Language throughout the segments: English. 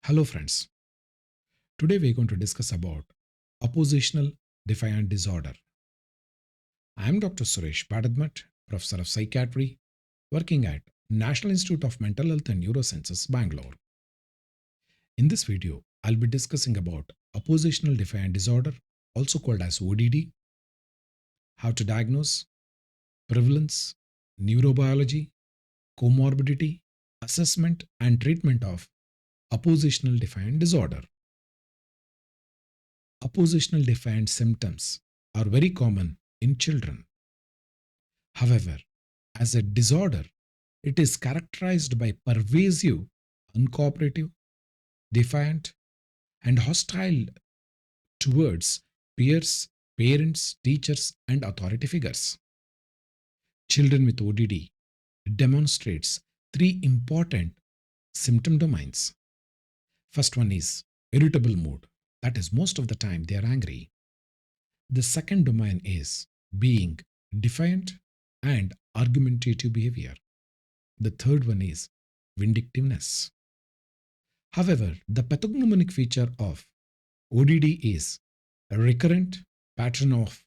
Hello friends. Today we're going to discuss about oppositional defiant disorder. I am Dr. Suresh Padadmat, Professor of Psychiatry, working at National Institute of Mental Health and Neurosciences, Bangalore. In this video, I'll be discussing about oppositional defiant disorder, also called as ODD, how to diagnose, prevalence, neurobiology, comorbidity, assessment and treatment of oppositional defiant disorder. Oppositional defiant symptoms are very common in children. However, as a disorder, it is characterized by pervasive, uncooperative, defiant, and hostile towards peers, parents, teachers, and authority figures. Children with ODD demonstrates three important symptom domains. First one is irritable mood. That is, most of the time they are angry. The second domain is being defiant and argumentative behavior. The third one is vindictiveness. However, the pathognomonic feature of ODD is a recurrent pattern of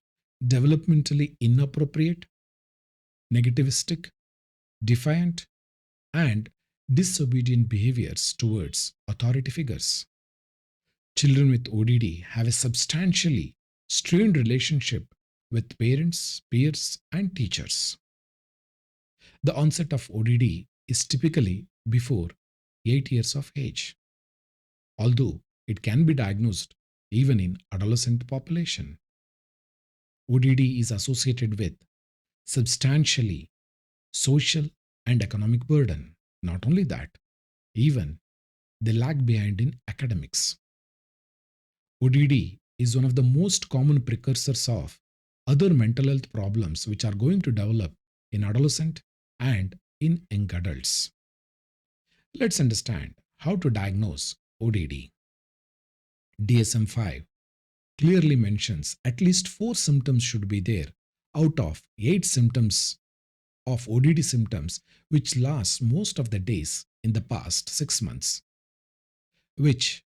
developmentally inappropriate, negativistic, defiant, and disobedient behaviors towards authority figures. Children with ODD have a substantially strained relationship with parents, peers, and teachers. The onset of ODD is typically before 8 years of age, although it can be diagnosed even in adolescent population. ODD is associated with substantially social and economic burden. Not only that, even they lag behind in academics. ODD is one of the most common precursors of other mental health problems which are going to develop in adolescent and in young adults. Let's understand how to diagnose ODD. DSM 5 clearly mentions at least 4 symptoms should be there out of 8 symptoms of ODD symptoms which last most of the days in the past 6 months, which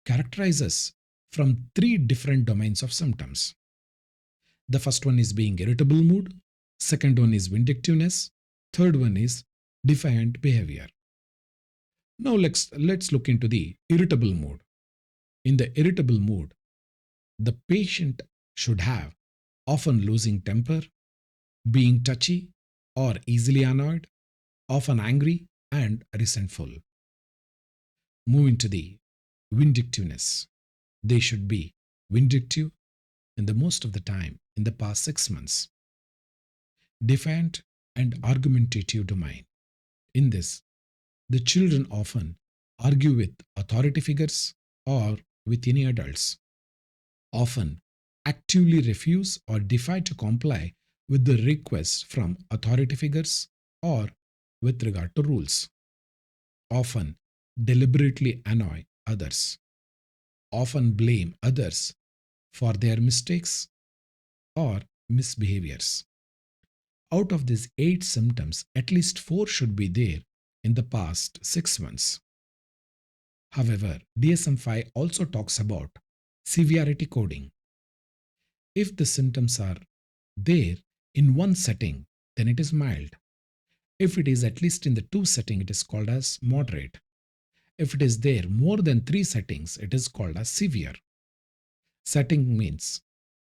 characterizes from 3 different domains of symptoms. The first one is being irritable mood, second one is vindictiveness, third one is defiant behavior. Now let's look into the irritable mood. In the irritable mood, the patient should have often losing temper, being touchy or easily annoyed, often angry and resentful. Moving to the vindictiveness, they should be vindictive in the most of the time in the past 6 months. Defiant and argumentative domain. In this, the children often argue with authority figures or with any adults, often actively refuse or defy to comply with the requests from authority figures or with regard to rules, often deliberately annoy others, often blame others for their mistakes or misbehaviors. Out of these 8 symptoms, at least 4 should be there in the past 6 months. However, DSM 5 also talks about severity coding. If the symptoms are there in one setting, then it is mild. If it is at least in the 2 setting, it is called as moderate. If it is there more than 3 settings, it is called as severe. Setting means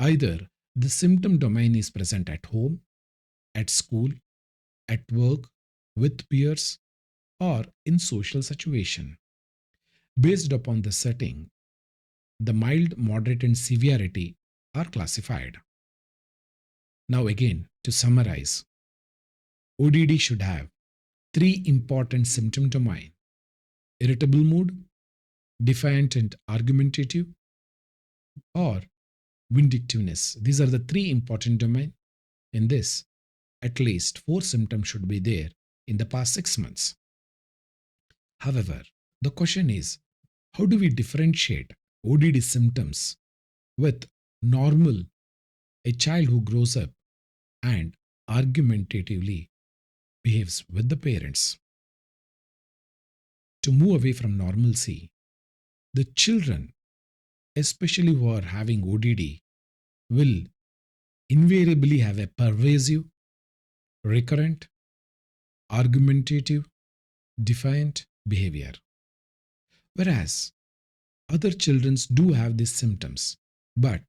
either the symptom domain is present at home, at school, at work, with peers, or in social situation. Based upon the setting, the mild, moderate, and severity are classified. Now, again, to summarize, ODD should have 3 important symptom domain: irritable mood, defiant and argumentative, or vindictiveness. These are the 3 important domain. In this, at least 4 symptoms should be there in the past 6 months. However, the question is, how do we differentiate ODD symptoms with normal, a child who grows up and argumentatively behaves with the parents? To move away from normalcy, The children, especially who are having ODD, will invariably have a pervasive, recurrent, argumentative, defiant behavior. Whereas other children do have these symptoms, but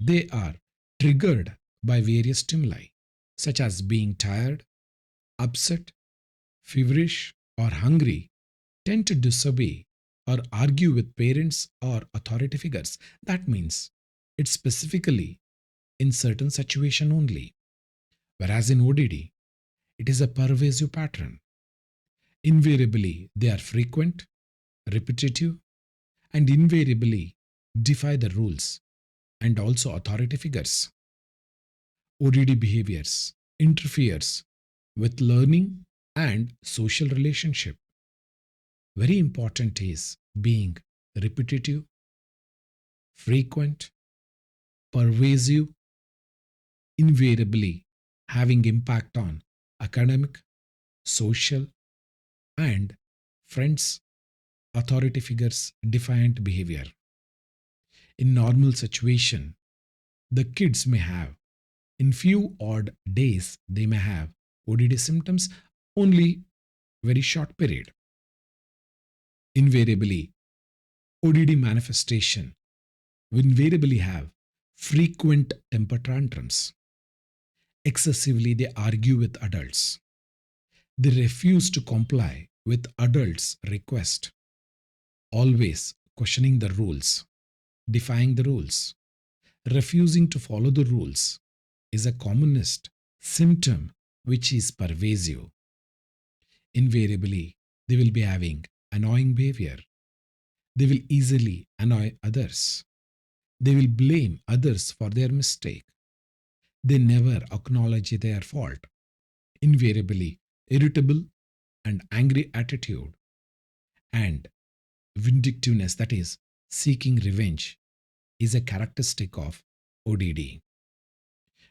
they are triggered by various stimuli, such as being tired, upset, feverish, or hungry, tend to disobey or argue with parents or authority figures. That means it's specifically in certain situation only. Whereas in ODD, it is a pervasive pattern. Invariably, they are frequent, repetitive, and invariably defy the rules and also authority figures. ODD behaviors interferes with learning and social relationship. Very important is being repetitive, frequent, pervasive, invariably having impact on academic, social, and friends, authority figures defiant behavior. In normal situation, the kids may have in few odd days they may have ODD symptoms only very short period. Invariably, ODD manifestation will invariably have frequent temper tantrums. Excessively, they argue with adults. They refuse to comply with adults' request, always questioning the rules, defying the rules, refusing to follow the rules is a commonest symptom which is pervasive. Invariably, they will be having annoying behavior. They will easily annoy others. They will blame others for their mistake. They never acknowledge their fault. Invariably, irritable and angry attitude and vindictiveness, that is, seeking revenge, is a characteristic of ODD.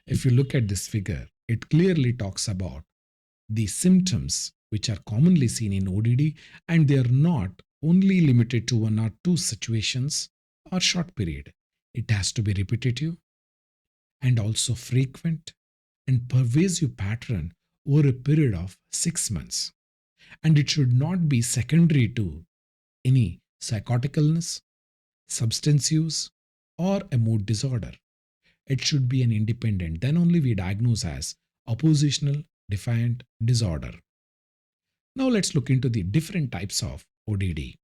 If you look at this figure, it clearly talks about the symptoms which are commonly seen in ODD, and they are not only limited to one or two situations or short period. It has to be repetitive and also frequent and pervasive pattern over a period of 6 months. And it should not be secondary to any psychotic illness, substance use, or a mood disorder. It should be an independent. Then only we diagnose as oppositional defiant disorder. Now let's look into the different types of ODD.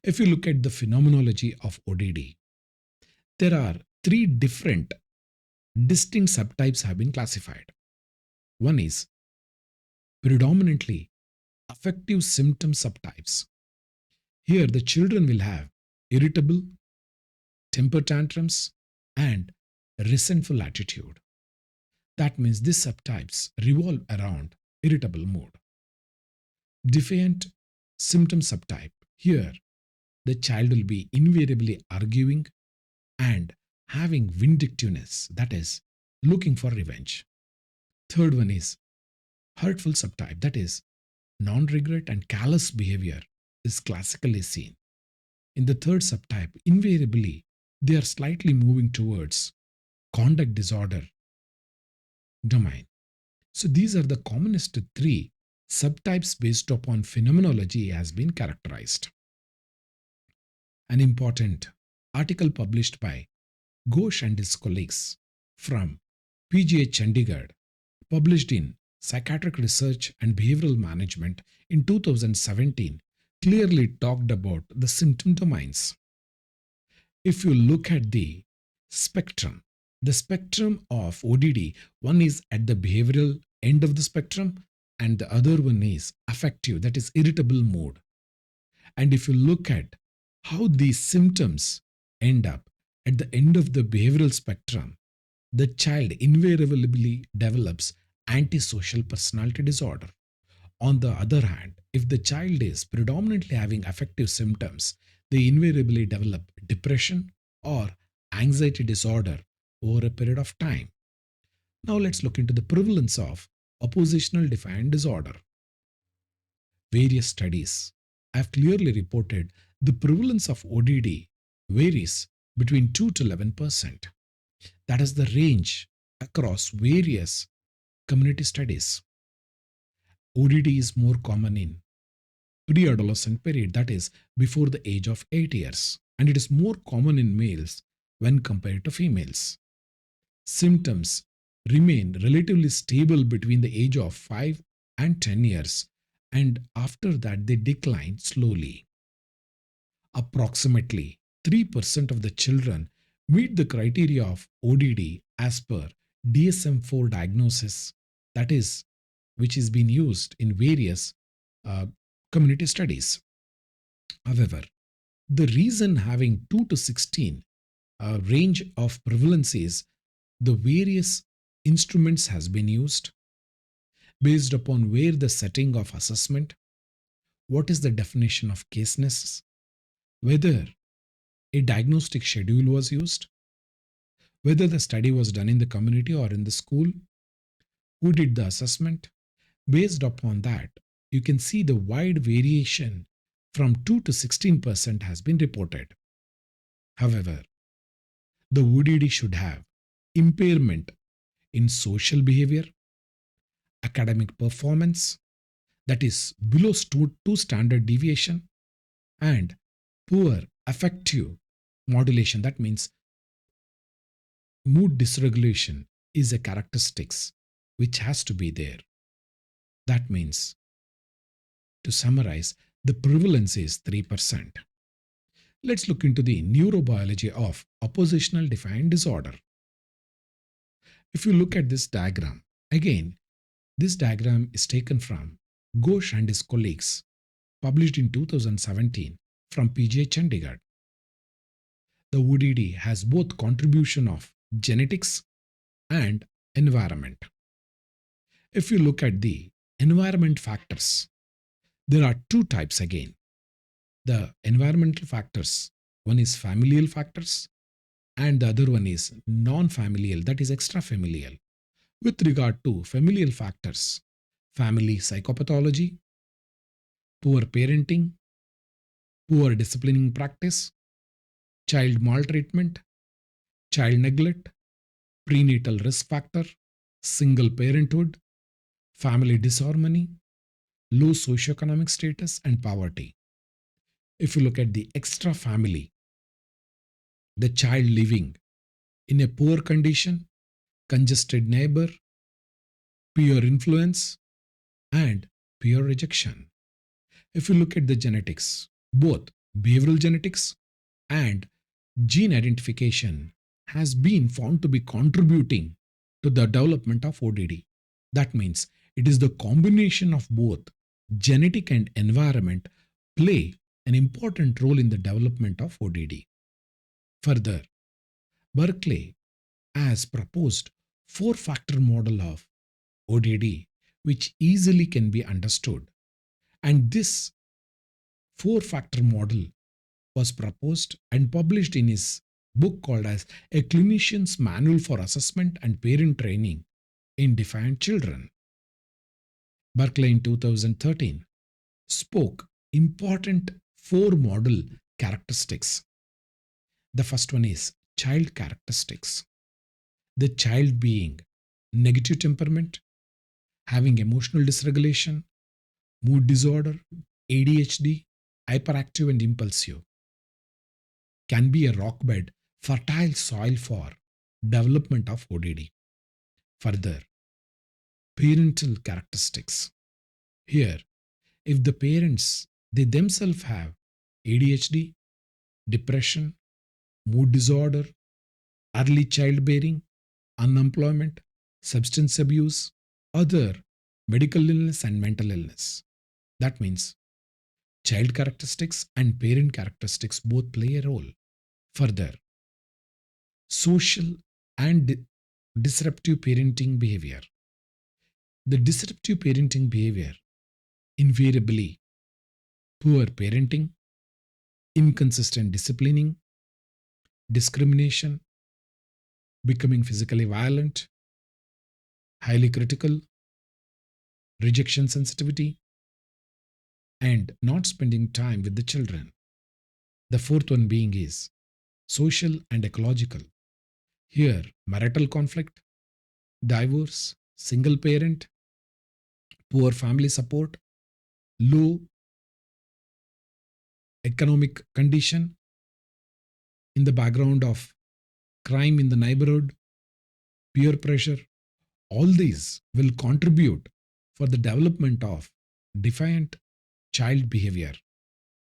If you look at the phenomenology of ODD, there are three different distinct subtypes have been classified. One is predominantly affective symptom subtypes. Here the children will have irritable, temper tantrums, and resentful attitude. That means these subtypes revolve around irritable mood. Defiant symptom subtype. Here, the child will be invariably arguing and having vindictiveness, that is, looking for revenge. Third one is hurtful subtype, that is, non regret and callous behavior is classically seen. In the third subtype, invariably, they are slightly moving towards conduct disorder domain. So these are the commonest three subtypes based upon phenomenology has been characterized. An important article published by Ghosh and his colleagues from PGH Chandigarh, published in Psychiatric Research and Behavioral Management in 2017, clearly talked about the symptom domains. If you look at the spectrum of ODD, one is at the behavioral end of the spectrum and the other one is affective, that is irritable mood. And if you look at how these symptoms end up at the end of the behavioral spectrum, the child invariably develops antisocial personality disorder. On the other hand, if the child is predominantly having affective symptoms, they invariably develop depression or anxiety disorder over a period of time. Now let's look into the prevalence of oppositional defiant disorder. Various studies have clearly reported The prevalence of ODD varies between 2 to 11%. That is the range across various community studies. ODD is more common in pre-adolescent period, that is before the age of 8 years, and it is more common in males when compared to females. Symptoms remain relatively stable between the age of 5 and 10 years, and after that they decline slowly. Approximately 3% of the children meet the criteria of ODD as per DSM-4 diagnosis, that is, which is being used in various uh, community studies. However, the reason having 2 to 16 range of prevalence is the various instruments has been used based upon where the setting of assessment, what is the definition of caseness, whether a diagnostic schedule was used, whether the study was done in the community or in the school, who did the assessment. Based upon that, you can see the wide variation from 2 to 16% has been reported. However, the ODD should have impairment in social behavior, academic performance, that is below 2 standard deviation, and poor affective modulation, that means mood dysregulation is a characteristics which has to be there. That means, to summarize, the prevalence is 3%. Let's look into the neurobiology of oppositional defiant disorder. If you look at this diagram, again, this diagram is taken from Ghosh and his colleagues, published in 2017 from PGI Chandigarh. The ODD has both contribution of genetics and environment. If you look at the environment factors, there are two types again. The environmental factors, one is familial factors and the other one is non-familial, that is extrafamilial. With regard to familial factors, family psychopathology, poor parenting, poor disciplining practice, child maltreatment, child neglect, prenatal risk factor, single parenthood, family disharmony, low socioeconomic status, and poverty. If you look at the extra family, the child living in a poor condition, congested neighbor, peer influence, and peer rejection. If you look at the genetics, both behavioral genetics and gene identification has been found to be contributing to the development of ODD. That means it is the combination of both genetic and environment play an important role in the development of ODD. Further, Berkeley has proposed four-factor model of ODD which easily can be understood, and this four-factor model was proposed and published in his book called as A Clinician's Manual for Assessment and Parent Training in Defiant Children. Berkeley in 2013 spoke important four model characteristics. The first one is child characteristics. The child being negative temperament, having emotional dysregulation, mood disorder, ADHD, hyperactive and impulsive, can be a rockbed, fertile soil for development of ODD. Further, parental characteristics. Here, if the parents they themselves have ADHD, depression, mood disorder, early childbearing, unemployment, substance abuse, other medical illness and mental illness. That means child characteristics and parent characteristics both play a role. Further, social and disruptive parenting behavior. The disruptive parenting behavior invariably poor parenting, inconsistent disciplining, discrimination, becoming physically violent, highly critical, rejection sensitivity, and not spending time with the children. The fourth one being is social and ecological. Here, marital conflict, divorce, single parent, poor family support, low economic condition, in the background of crime in the neighborhood, peer pressure, all these will contribute for the development of defiant child behavior.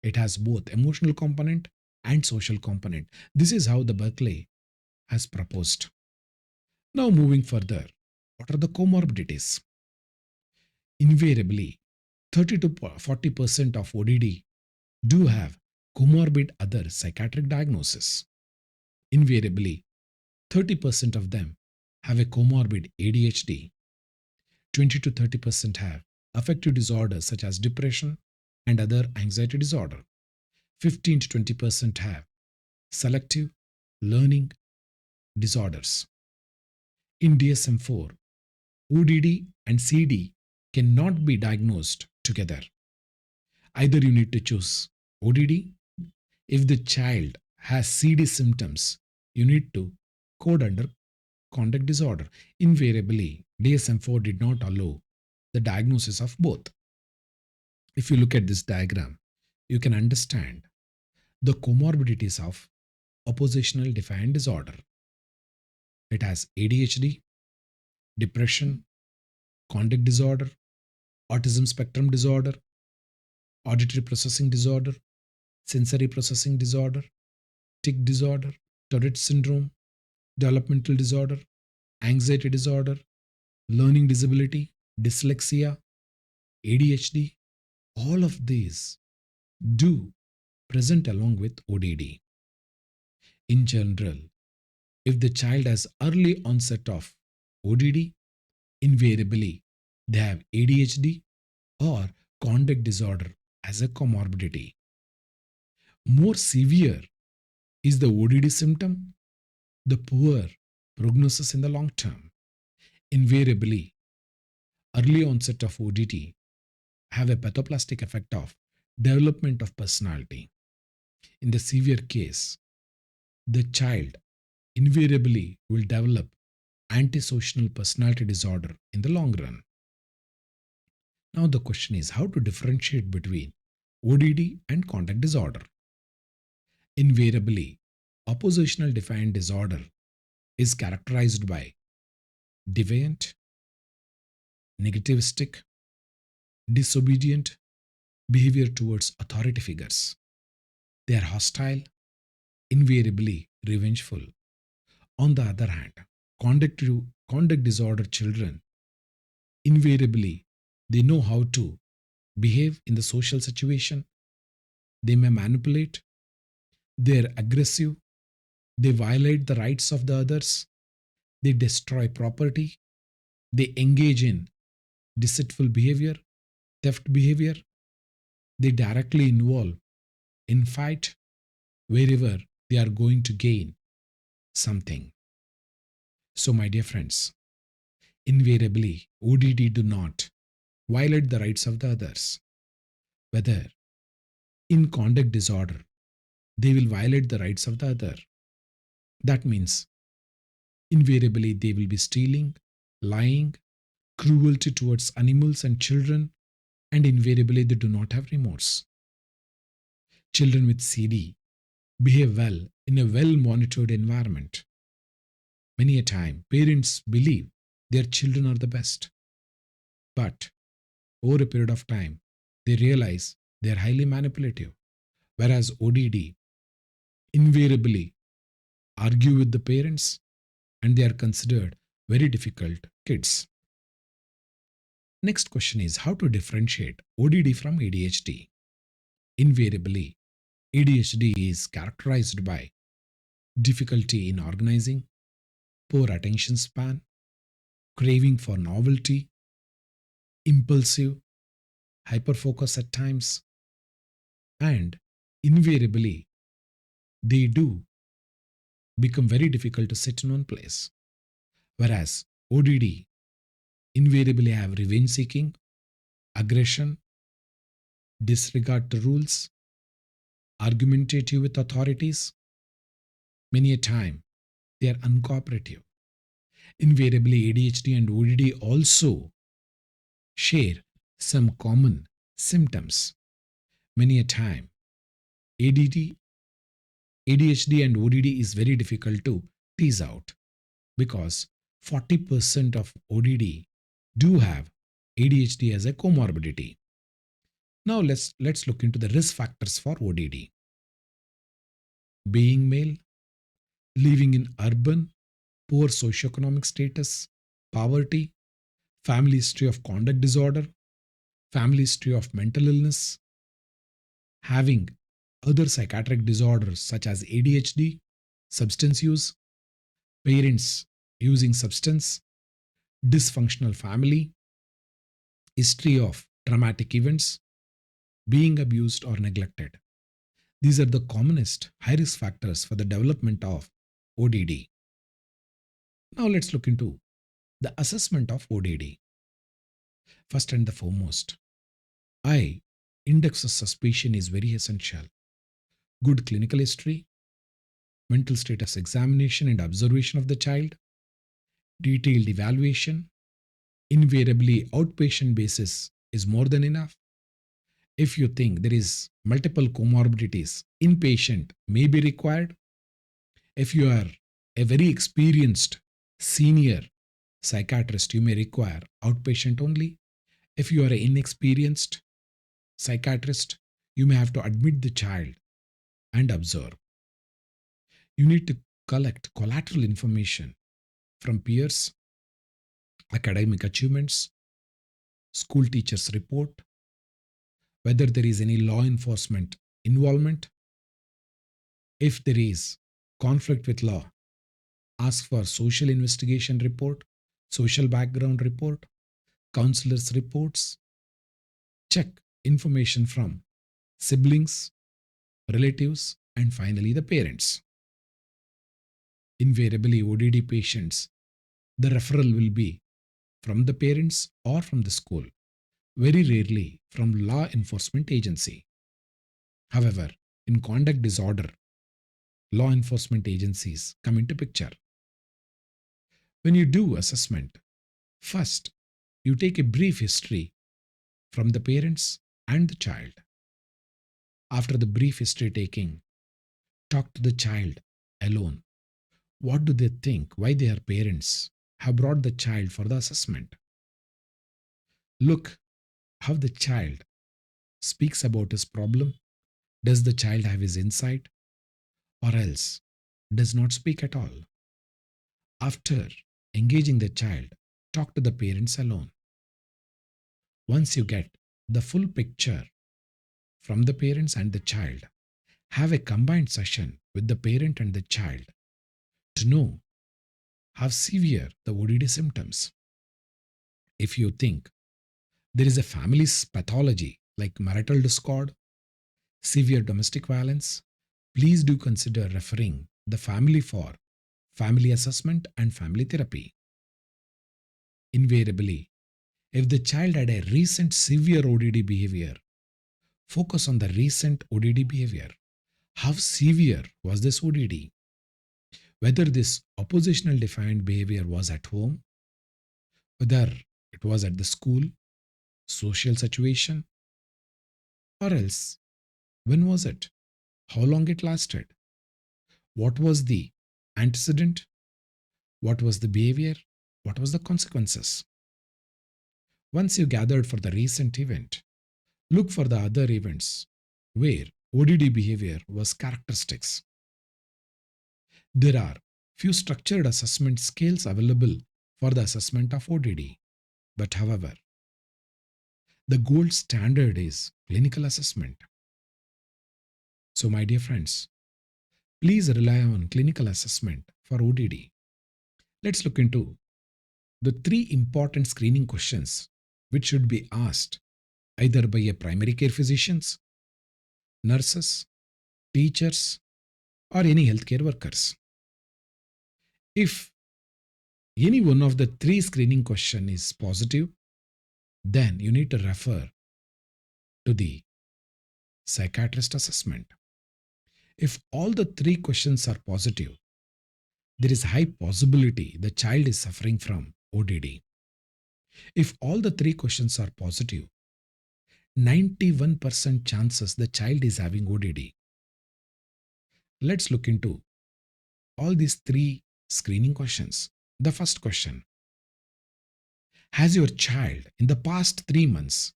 It has both emotional component and social component. This is how the Berkeley has proposed. Now moving further, what are the comorbidities? Invariably, 30 to 40% of ODD do have comorbid other psychiatric diagnosis. Invariably, 30% of them have a comorbid ADHD, 20 to 30% have affective disorders such as depression and other anxiety disorder, 15 to 20% have selective learning disorders. In DSM 4, ODD and CD cannot be diagnosed together. Either you need to choose ODD. If the child has CD symptoms, you need to code under conduct disorder. Invariably, DSM 4 did not allow the diagnosis of both. If you look at this diagram, you can understand the comorbidities of oppositional defiant disorder. It has ADHD, depression, conduct disorder, autism spectrum disorder, auditory processing disorder, sensory processing disorder, tic disorder, Tourette syndrome, developmental disorder, anxiety disorder, learning disability, dyslexia, ADHD. All of these do present along with ODD. In general, if the child has early onset of ODD, invariably they have ADHD or conduct disorder as a comorbidity. More severe is the ODD symptom, the poor prognosis in the long term. Invariably, early onset of ODD have a pathoplastic effect of development of personality. In the severe case, the child invariably will develop antisocial personality disorder in the long run. Now the question is how to differentiate between ODD and conduct disorder. Invariably, oppositional defiant disorder is characterized by deviant, negativistic, disobedient behavior towards authority figures. They are hostile, invariably revengeful. On the other hand, conduct disorder children invariably they know how to behave in the social situation. They may manipulate, they are aggressive, they violate the rights of the others, they destroy property, they engage in deceitful behavior, theft behavior, they directly involve in fight wherever they are going to gain something. So, my dear friends, invariably ODD do not violate the rights of the others. Whether in conduct disorder, they will violate the rights of the other. That means invariably they will be stealing, lying, cruelty towards animals and children, and invariably they do not have remorse. Children with CD behave well in a well monitored environment. Many a time, parents believe their children are the best. But over a period of time, they realize they are highly manipulative. Whereas ODD invariably argue with the parents and they are considered very difficult kids. Next question is how to differentiate ODD from ADHD. Invariably, ADHD is characterized by difficulty in organizing, poor attention span, craving for novelty, impulsive, hyperfocus at times, and invariably they do become very difficult to sit in one place. Whereas ODD invariably have revenge seeking, aggression, disregard to rules, argumentative with authorities. Many a time, they are uncooperative. Invariably, ADHD and ODD also share some common symptoms. Many a time, ADD, ADHD and ODD is very difficult to tease out because 40% of ODD do have ADHD as a comorbidity. Now let's look into the risk factors for ODD. Being male, living in urban, poor socioeconomic status, poverty, family history of conduct disorder, family history of mental illness, having other psychiatric disorders such as ADHD, substance use, parents using substance, dysfunctional family, history of traumatic events, being abused or neglected. These are the commonest high risk factors for the development of ODD. Now let's look into the assessment of ODD. First and the foremost, I index of suspicion is very essential. Good clinical history, mental status examination and observation of the child, detailed evaluation, invariably outpatient basis is more than enough. If you think there is multiple comorbidities, inpatient may be required. If you are a very experienced senior psychiatrist, you may require outpatient only. If you are an inexperienced psychiatrist, you may have to admit the child and observe. You need to collect collateral information from peers, academic achievements, school teachers' report, whether there is any law enforcement involvement. If there is conflict with law, ask for social investigation report, social background report, counselors' reports. Check information from siblings, relatives, and finally the parents. Invariably, ODD patients, the referral will be from the parents or from the school, very rarely from law enforcement agency. However, in conduct disorder, law enforcement agencies come into picture. When you do assessment, first you take a brief history from the parents and the child. After the brief history taking, talk to the child alone. What do they think? Why their parents have brought the child for the assessment? Look how the child speaks about his problem. Does the child have his insight or else does not speak at all? After engaging the child, talk to the parents alone. Once you get the full picture from the parents and the child, have a combined session with the parent and the child to know how severe the ODD symptoms. If you think there is a family's pathology like marital discord, severe domestic violence, please do consider referring the family for family assessment and family therapy. Invariably, if the child had a recent severe ODD behavior, focus on the recent ODD behavior. How severe was this ODD? Whether this oppositional defiant behavior was at home, whether it was at the school, social situation, or else when was it? How long it lasted? What was the antecedent? What was the behavior? What was the consequences? Once you gathered for the recent event, look for the other events where ODD behavior was characteristics. There are few structured assessment scales available for the assessment of ODD, but however, the gold standard is clinical assessment. So, my dear friends, please rely on clinical assessment for ODD. Let's look into the three important screening questions which should be asked either by a primary care physicians, nurses, teachers, or any healthcare workers. If any one of the three screening question is positive, then you need to refer to the psychiatrist assessment. If all the three questions are positive, there is high possibility the child is suffering from ODD. If all the three questions are positive, 91% chances the child is having ODD. Let's look into all these three screening questions. The first question: has your child in the past 3 months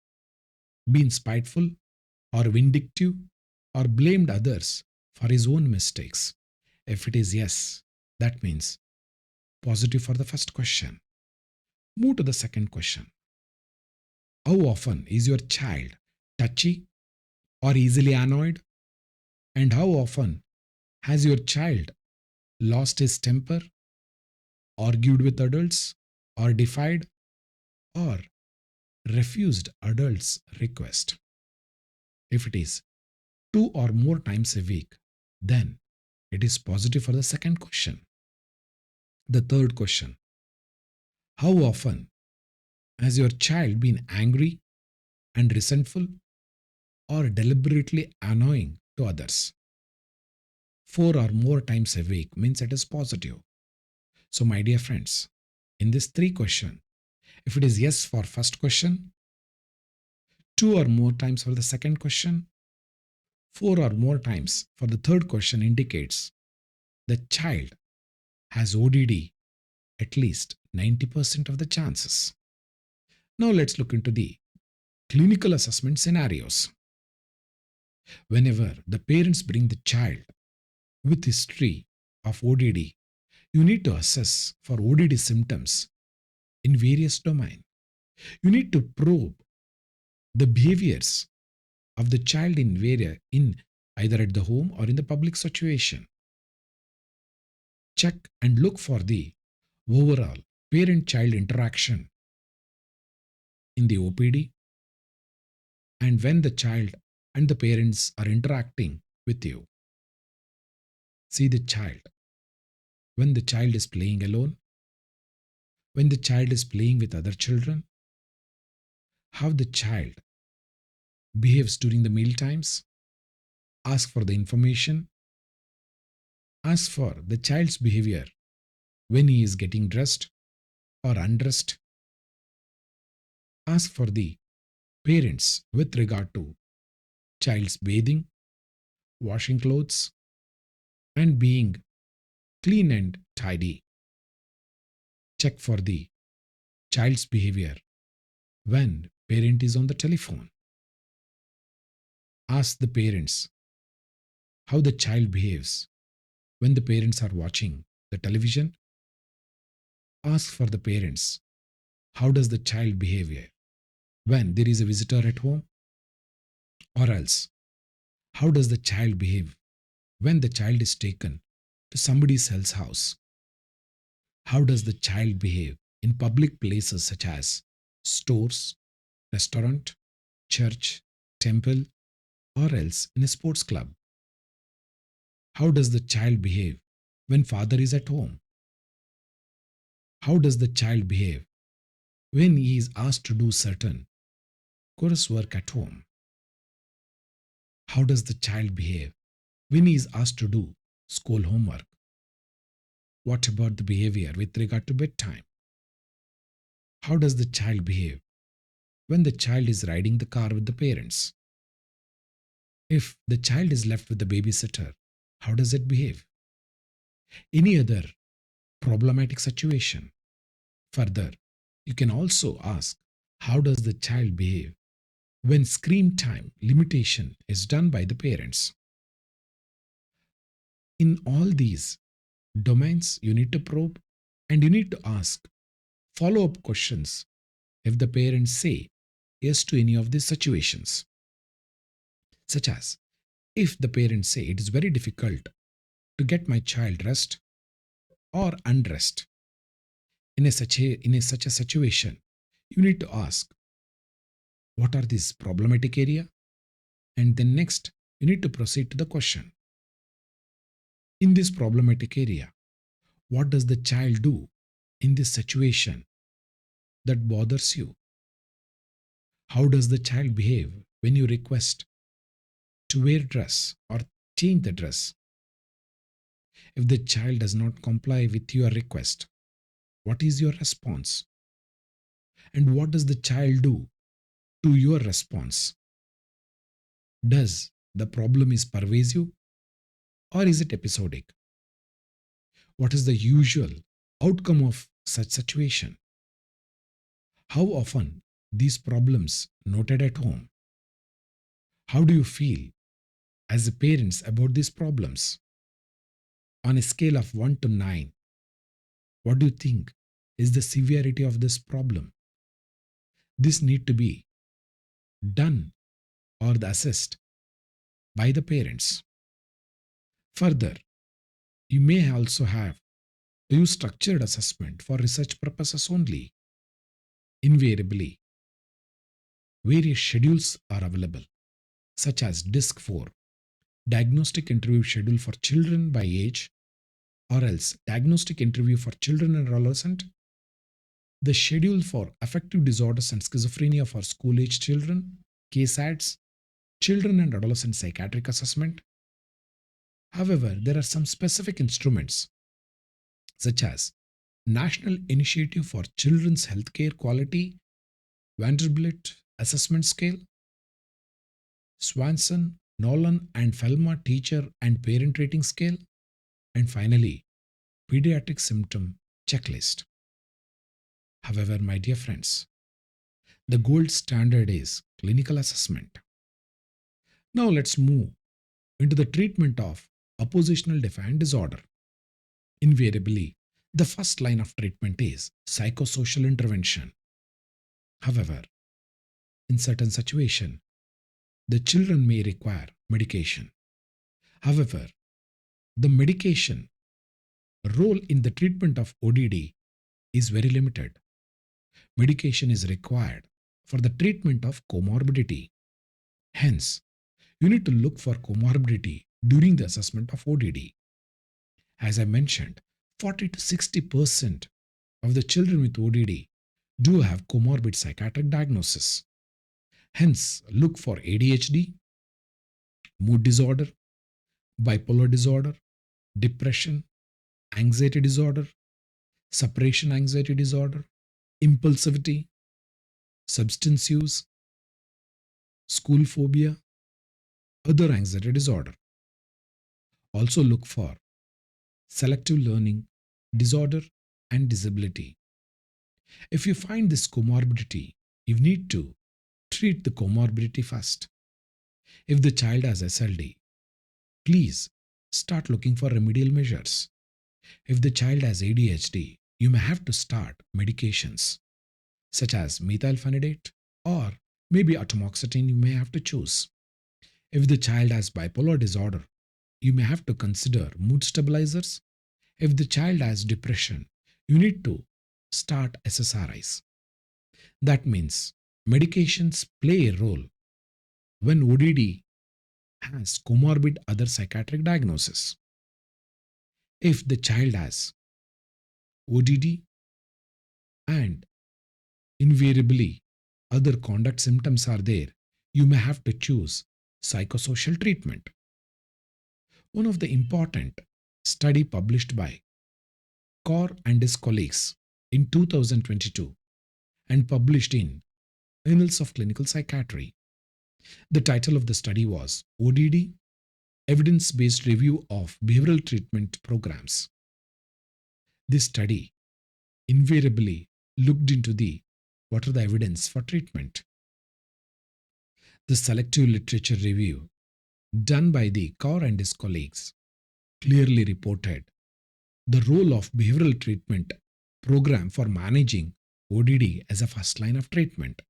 been spiteful or vindictive or blamed others for his own mistakes? If it is yes, that means positive for the first question. Move to the second question. How often is your child touchy or easily annoyed? And how often has your child lost his temper, argued with adults, or defied or refused adults' request? If it is 2 or more times a week, then it is positive for the second question. The third question: how often has your child been angry and resentful or deliberately annoying to others? 4 or more times a week means it is positive. So, my dear friends, in this three question, if it is yes for first question, 2 or more times for the second question, 4 or more times for the third question indicates the child has ODD at least 90% of the chances. Now let's look into the clinical assessment scenarios. Whenever the parents bring the child with history of ODD, you need to assess for ODD symptoms in various domains. You need to probe the behaviors of the child in either at the home or in the public situation. Check and look for the overall parent-child interaction in the OPD, and when the child and the parents are interacting with you. See the child when the child is playing alone, when the child is playing with other children, how the child behaves during the meal times. Ask for the information. Ask for the child's behavior when he is getting dressed or undressed. Ask for the parents with regard to child's bathing, washing clothes, and being clean and tidy. Check for the child's behavior when parent is on the telephone. Ask the parents how the child behaves when the parents are watching the television. Ask for the parents how does the child behave when there is a visitor at home, or else how does the child behave when the child is taken to somebody else's house. How does the child behave in public places such as stores, restaurant, church, temple, or else in a sports club? How does the child behave when father is at home? How does the child behave when he is asked to do certain coursework at home? How does the child behave when he is asked to do school homework? What about the behavior with regard to bedtime? How does the child behave when the child is riding the car with the parents? If the child is left with the babysitter, how does it behave? Any other problematic situation? Further, you can also ask, how does the child behave when screen time limitation is done by the parents? In all these domains, you need to probe and you need to ask follow up questions if the parents say yes to any of these situations. Such as, if the parents say it is very difficult to get my child rest or undressed, in such a situation, you need to ask what are these problematic area, and then next you need to proceed to the question. In this problematic area, what does the child do in this situation that bothers you? How does the child behave when you request to wear dress or change the dress. If the child does not comply with your request, what is your response? And what does the child do to your response? Does the problem is pervasive or is it episodic? What is the usual outcome of such situation? How often these problems noted at home? How do you feel as a parents about these problems? On a scale of 1 to 9, what do you think is the severity of this problem? This need to be done or assessed by the parents. Further, you may also have to use structured assessment for research purposes only. Invariably, various schedules are available, such as DISC 4, Diagnostic Interview Schedule for Children by Age, or else Diagnostic Interview for Children and Adolescent, the Schedule for Affective Disorders and Schizophrenia for School-Age Children, KSADS, Children and Adolescent Psychiatric Assessment. However, there are some specific instruments, such as National Initiative for Children's Healthcare Quality, Vanderbilt Assessment Scale, Swanson, Nolan, and Felma Teacher and Parent Rating Scale, and finally, Pediatric Symptom Checklist. However, my dear friends, the gold standard is clinical assessment. Now let's move into the treatment of oppositional defiant disorder. Invariably, the first line of treatment is psychosocial intervention. However, in certain situations, the children may require medication. However, the medication role in the treatment of ODD is very limited. Medication is required for the treatment of comorbidity. Hence, you need to look for comorbidity during the assessment of ODD. As I mentioned, 40 to 60% of the children with ODD do have comorbid psychiatric diagnosis. Hence, look for ADHD, mood disorder, bipolar disorder, depression, anxiety disorder, separation anxiety disorder, impulsivity, substance use, school phobia, other anxiety disorder. Also look for selective learning disorder and disability. If you find this comorbidity, you need to treat the comorbidity first. If the child has SLD, please start looking for remedial measures. If the child has ADHD, you may have to start medications such as methylphenidate or maybe atomoxetine you may have to choose. If the child has bipolar disorder, you may have to consider mood stabilizers. If the child has depression, you need to start SSRIs. That means medications play a role when ODD has comorbid other psychiatric diagnosis. If the child has ODD and invariably other conduct symptoms are there, you may have to choose psychosocial treatment. One of the important study published by Kaur and his colleagues in 2022 and published in Annals of Clinical Psychiatry. The title of the study was ODD, Evidence-Based Review of Behavioral Treatment Programs. This study invariably looked into what are the evidence for treatment. The selective literature review done by the Kaur and his colleagues clearly reported the role of behavioral treatment program for managing ODD as a first line of treatment.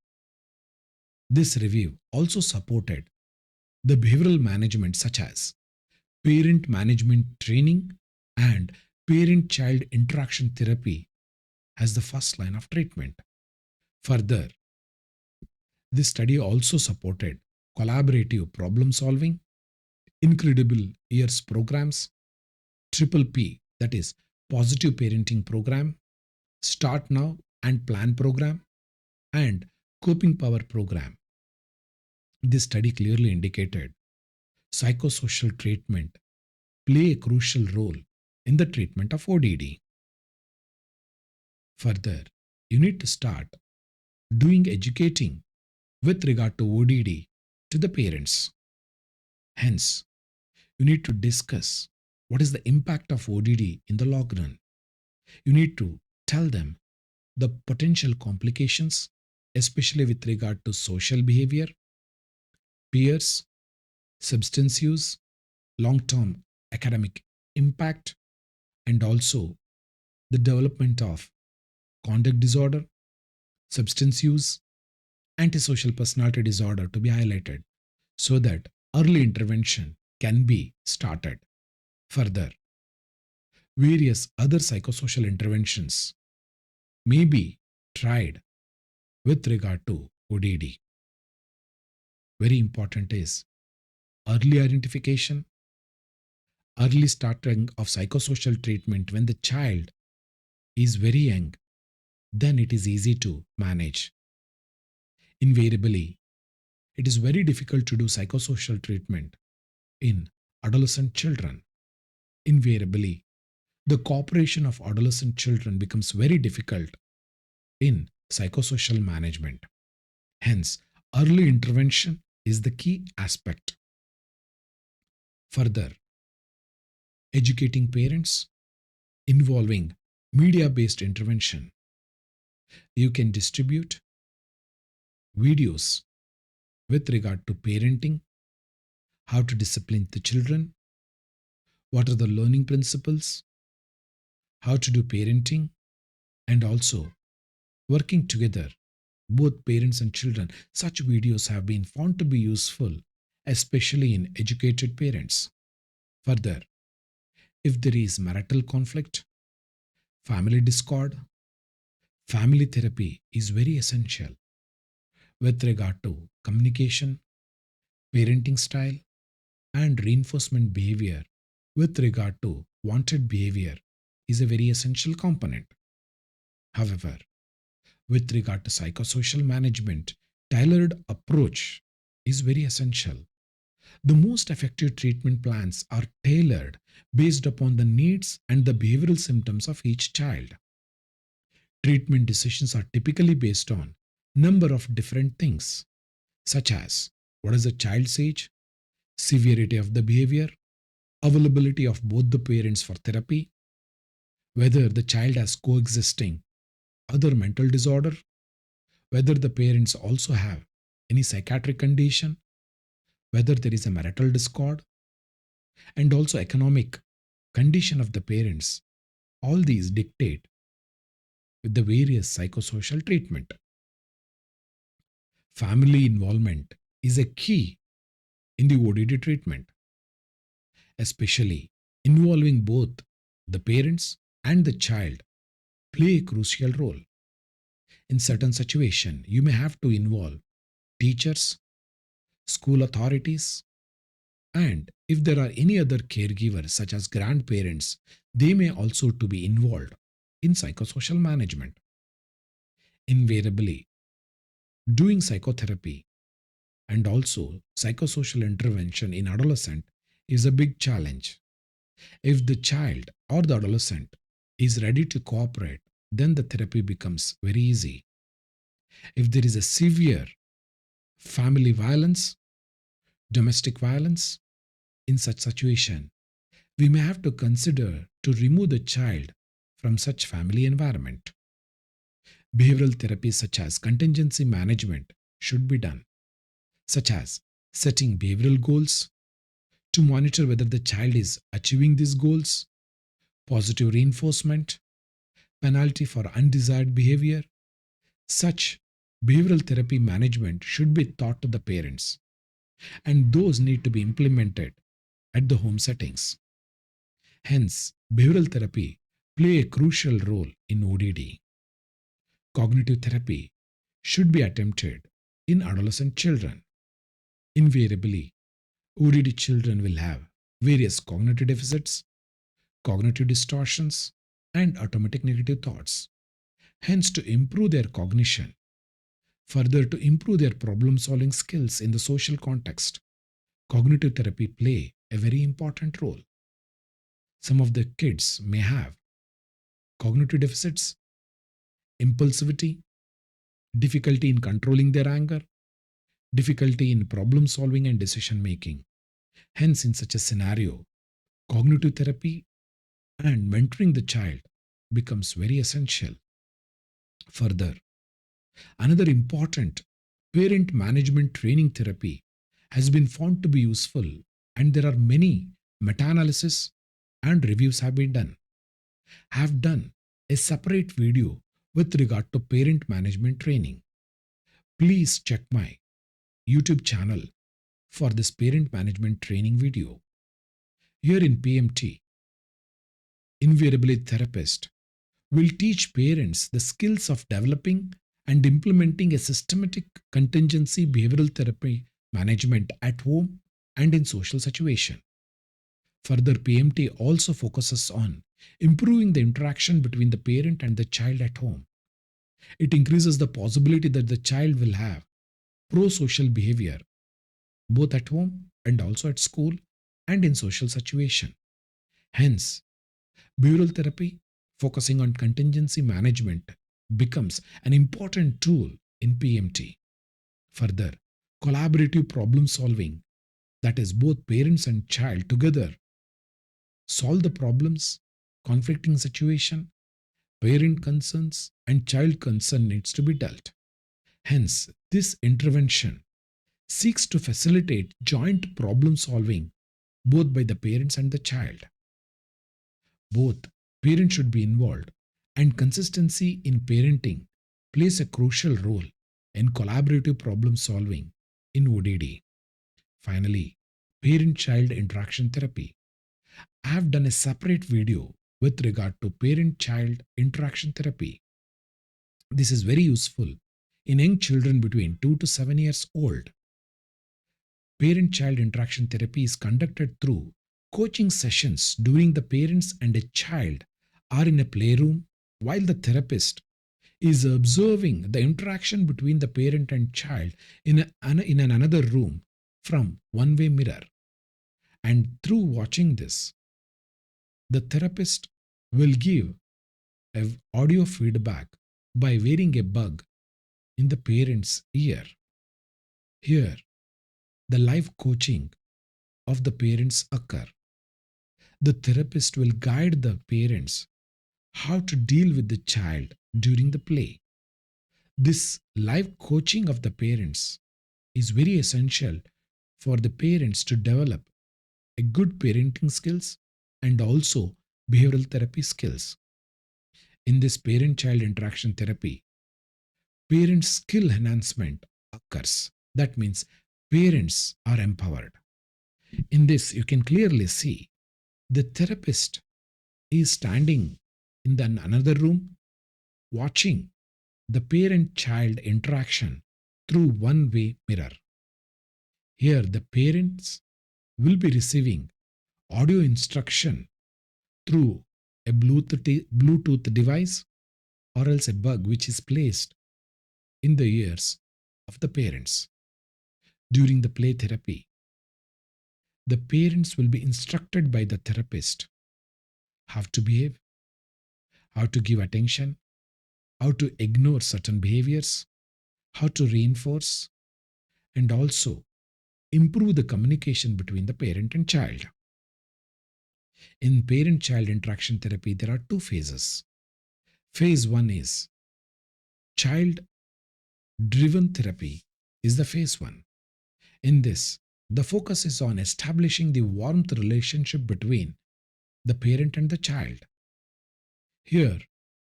This review also supported the behavioral management such as parent management training and parent-child interaction therapy as the first line of treatment. Further, this study also supported collaborative problem solving, incredible years programs, triple P, that is positive parenting program, start now and plan program, and coping power program. This study clearly indicated Psychosocial treatment play a crucial role in the treatment of ODD. Further, you need to start doing educating with regard to ODD to the parents. Hence, you need to discuss what is the impact of ODD in the long run. You need to tell them the potential complications, especially with regard to social behavior, peers, substance use, long term academic impact, and also the development of conduct disorder, substance use, antisocial personality disorder to be highlighted so that early intervention can be started. Further, various other psychosocial interventions may be tried with regard to ODD. Very important is early identification, early starting of psychosocial treatment when the child is very young, then it is easy to manage. Invariably, it is very difficult to do psychosocial treatment in adolescent children. Invariably, the cooperation of adolescent children becomes very difficult in psychosocial management. Hence, early intervention is the key aspect. Further, educating parents involving media based intervention. You can distribute videos with regard to parenting, how to discipline the children, what are the learning principles, how to do parenting, and also working together, both parents and children. Such videos have been found to be useful, especially in educated parents. Further, if there is marital conflict, family discord, family therapy is very essential with regard to communication, parenting style, and reinforcement behavior with regard to wanted behavior is a very essential component. However, with regard to psychosocial management, tailored approach is very essential. The most effective treatment plans are tailored based upon the needs and the behavioral symptoms of each child. Treatment decisions are typically based on number of different things such as what is the child's age, severity of the behavior, availability of both the parents for therapy, whether the child has coexisting other mental disorder, whether the parents also have any psychiatric condition, whether there is a marital discord, and also economic condition of the parents. All these dictate with the various psychosocial treatment. Family involvement is a key in the ODD treatment, especially involving both the parents and the child play a crucial role. In certain situations, you may have to involve teachers, school authorities, and if there are any other caregivers such as grandparents, they may also to be involved in psychosocial management. Invariably, doing psychotherapy and also psychosocial intervention in adolescent is a big challenge. If the child or the adolescent is ready to cooperate, then the therapy becomes very easy. If there is a severe family violence, domestic violence, in such situation, we may have to consider to remove the child from such family environment. Behavioral therapies such as contingency management should be done, such as setting behavioral goals to monitor whether the child is achieving these goals, positive reinforcement, penalty for undesired behavior. Such behavioral therapy management should be taught to the parents, and those need to be implemented at the home settings. Hence, behavioral therapy play a crucial role in ODD. Cognitive therapy should be attempted in adolescent children. Invariably, ODD children will have various cognitive deficits, cognitive distortions, and automatic negative thoughts. Hence, to improve their cognition, further to improve their problem solving skills in the social context, cognitive therapy play a very important role. Some of the kids may have cognitive deficits, impulsivity, difficulty in controlling their anger, difficulty in problem solving and decision making. Hence, in such a scenario, cognitive therapy and mentoring the child becomes very essential. Further, another important parent management training therapy has been found to be useful, and there are many meta-analysis and reviews have done a separate video with regard to parent management training. Please check my YouTube channel for this parent management training video. Here in PMT, invariably therapist will teach parents the skills of developing and implementing a systematic contingency behavioral therapy management at home and in social situation. Further, PMT also focuses on improving the interaction between the parent and the child at home. It increases the possibility that the child will have pro-social behavior both at home and also at school and in social situation. Hence, behavioral therapy focusing on contingency management becomes an important tool in PMT. Further, collaborative problem solving, that is, both parents and child together solve the problems, conflicting situation, parent concerns, and child concern needs to be dealt. Hence, this intervention seeks to facilitate joint problem solving both by the parents and the child. Both parents should be involved, and consistency in parenting plays a crucial role in collaborative problem solving in ODD. Finally, parent child interaction therapy. I have done a separate video with regard to parent child interaction therapy. This is very useful in young children between 2 to 7 years old. Parent child interaction therapy is conducted through coaching sessions during the parents and a child are in a playroom while the therapist is observing the interaction between the parent and child in another room from one-way mirror. And through watching this, the therapist will give an audio feedback by wearing a bug in the parent's ear. Here, the live coaching of the parents occur. The therapist will guide the parents how to deal with the child during the play. This live coaching of the parents is very essential for the parents to develop a good parenting skills and also behavioral therapy skills. In this parent child interaction therapy, parent skill enhancement occurs. That means parents are empowered. In this, you can clearly see the therapist is standing in another room watching the parent child interaction through one-way mirror. Here, the parents will be receiving audio instruction through a Bluetooth device or else a bug which is placed in the ears of the parents. During the play therapy, the parents will be instructed by the therapist how to behave, how to give attention, how to ignore certain behaviors, how to reinforce, and also improve the communication between the parent and child. In parent child interaction therapy, there are two phases. Phase 1 is child driven therapy, is the phase 1. In this, the focus is on establishing the warmth relationship between the parent and the child. Here,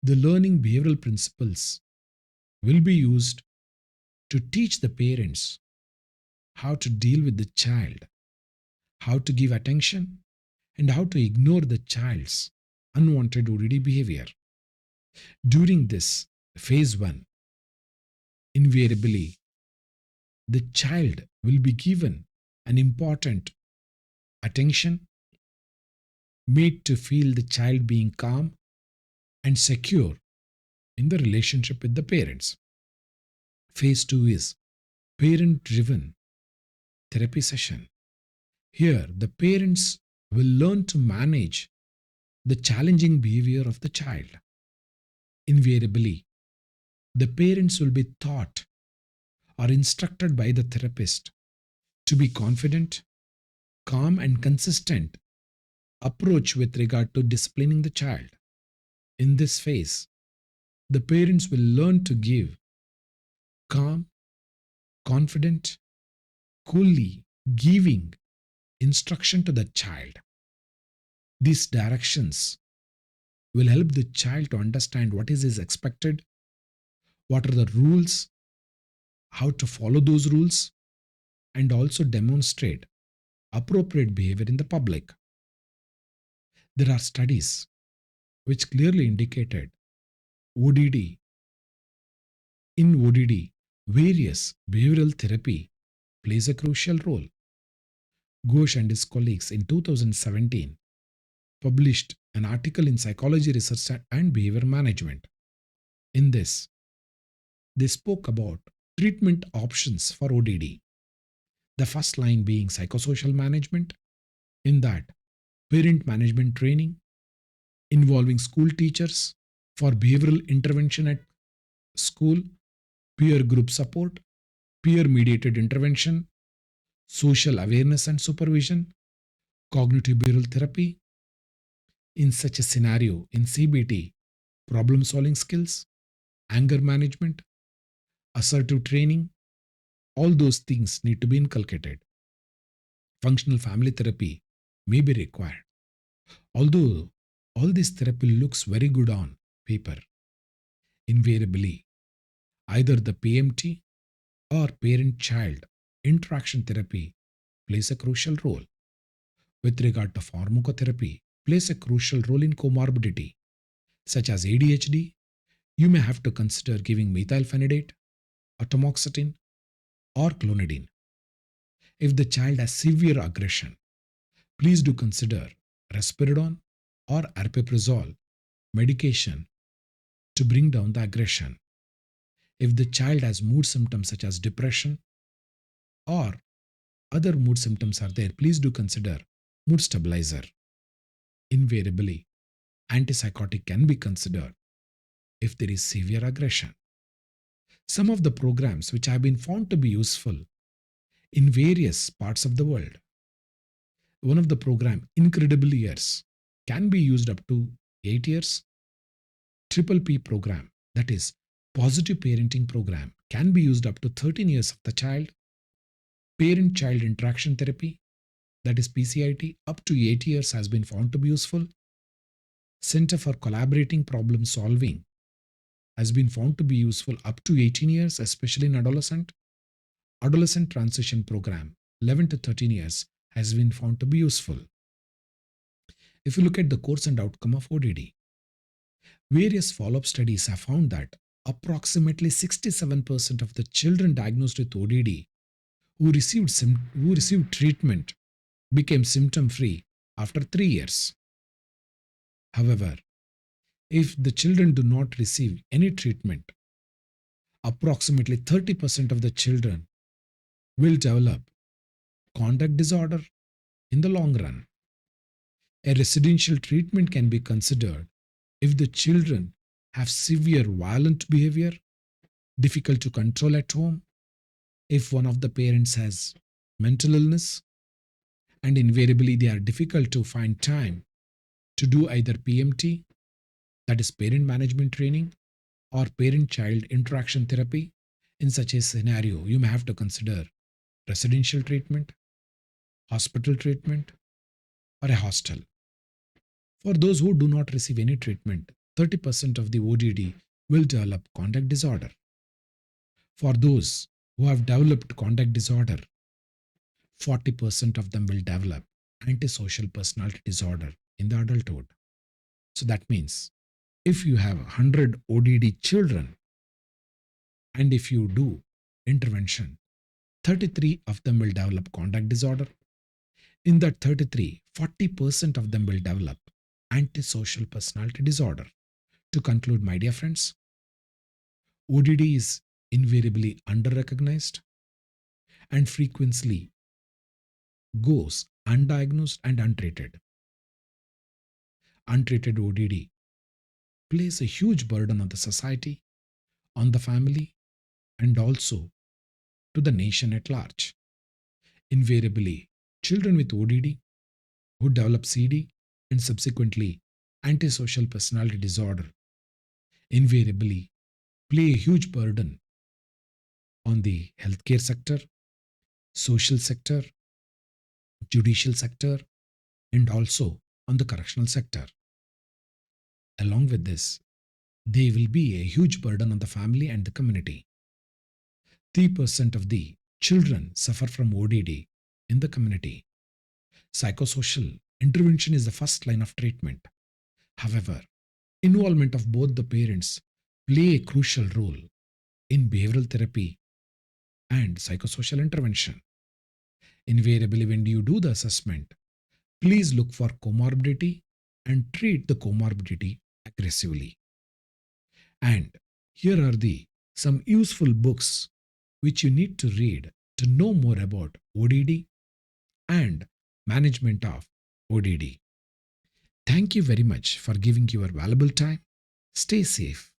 the learning behavioral principles will be used to teach the parents how to deal with the child, how to give attention, and how to ignore the child's unwanted ODD behavior. During this phase 1, invariably, the child will be given an important attention made to feel the child being calm and secure in the relationship with the parents. Phase 2 is parent driven therapy session. Here, the parents will learn to manage the challenging behavior of the child. Invariably, the parents will be taught or instructed by the therapist to be confident, calm, and consistent approach with regard to disciplining the child. In this phase, the parents will learn to give calm, confident, coolly giving instruction to the child. These directions will help the child to understand what is expected, what are the rules, how to follow those rules, and also demonstrate appropriate behavior in the public. There are studies which clearly indicated ODD. In ODD, various behavioral therapy plays a crucial role. Ghosh and his colleagues in 2017 published an article in Psychology Research and Behavior Management. In this, they spoke about treatment options for ODD. The first line being psychosocial management, in that, parent management training involving school teachers for behavioral intervention at school, peer group support, peer mediated intervention, social awareness and supervision, cognitive behavioral therapy. In such a scenario, in CBT, problem solving skills, anger management, assertive training, all those things need to be inculcated. Functional family therapy may be required. Although all this therapy looks very good on paper, invariably, either the PMT or parent child interaction therapy plays a crucial role. With regard to pharmacotherapy, plays a crucial role in comorbidity, such as ADHD. You may have to consider giving methylphenidate, atomoxetine, or clonidine. If the child has severe aggression, please do consider risperidone or aripiprazole medication to bring down the aggression. If the child has mood symptoms such as depression or other mood symptoms are there, please do consider mood stabilizer. Invariably, antipsychotic can be considered if there is severe aggression. Some of the programs which have been found to be useful in various parts of the world. One of the program, Incredible Years, can be used up to 8 years. Triple P program, that is positive parenting program, can be used up to 13 years of the child. Parent-child interaction therapy, that is PCIT, up to 8 years has been found to be useful. Center for Collaborating Problem Solving has been found to be useful up to 18 years, especially in adolescent. Adolescent Transition Program, 11 to 13 years, has been found to be useful. If you look at the course and outcome of ODD, various follow-up studies have found that approximately 67% of the children diagnosed with ODD who received treatment became symptom-free after 3 years. However, if the children do not receive any treatment, approximately 30% of the children will develop conduct disorder in the long run. A residential treatment can be considered if the children have severe violent behavior, difficult to control at home, if one of the parents has mental illness, and invariably they are difficult to find time to do either PMT, that is parent management training, or parent-child interaction therapy. In such a scenario, you may have to consider residential treatment, hospital treatment, or a hostel. For those who do not receive any treatment, 30% of the ODD will develop conduct disorder. For those who have developed conduct disorder, 40% of them will develop antisocial personality disorder in the adulthood. So that means if you have 100 ODD children and if you do intervention, 33 of them will develop conduct disorder. In that 33, 40% of them will develop antisocial personality disorder. To conclude, my dear friends, ODD is invariably under-recognized and frequently goes undiagnosed and untreated. Untreated ODD plays a huge burden on the society, on the family, and also to the nation at large. Invariably, children with ODD who develop CD and subsequently antisocial personality disorder invariably play a huge burden on the healthcare sector, social sector, judicial sector, and also on the correctional sector. Along with this, they will be a huge burden on the family and the community. 3% of the children suffer from ODD in the community. Psychosocial intervention is the first line of treatment. However, involvement of both the parents play a crucial role in behavioral therapy and psychosocial intervention. Invariably, when you do the assessment, please look for comorbidity and treat the comorbidity aggressively. And here are the some useful books which you need to read to know more about ODD and management of ODD. Thank you very much for giving your valuable time. Stay safe.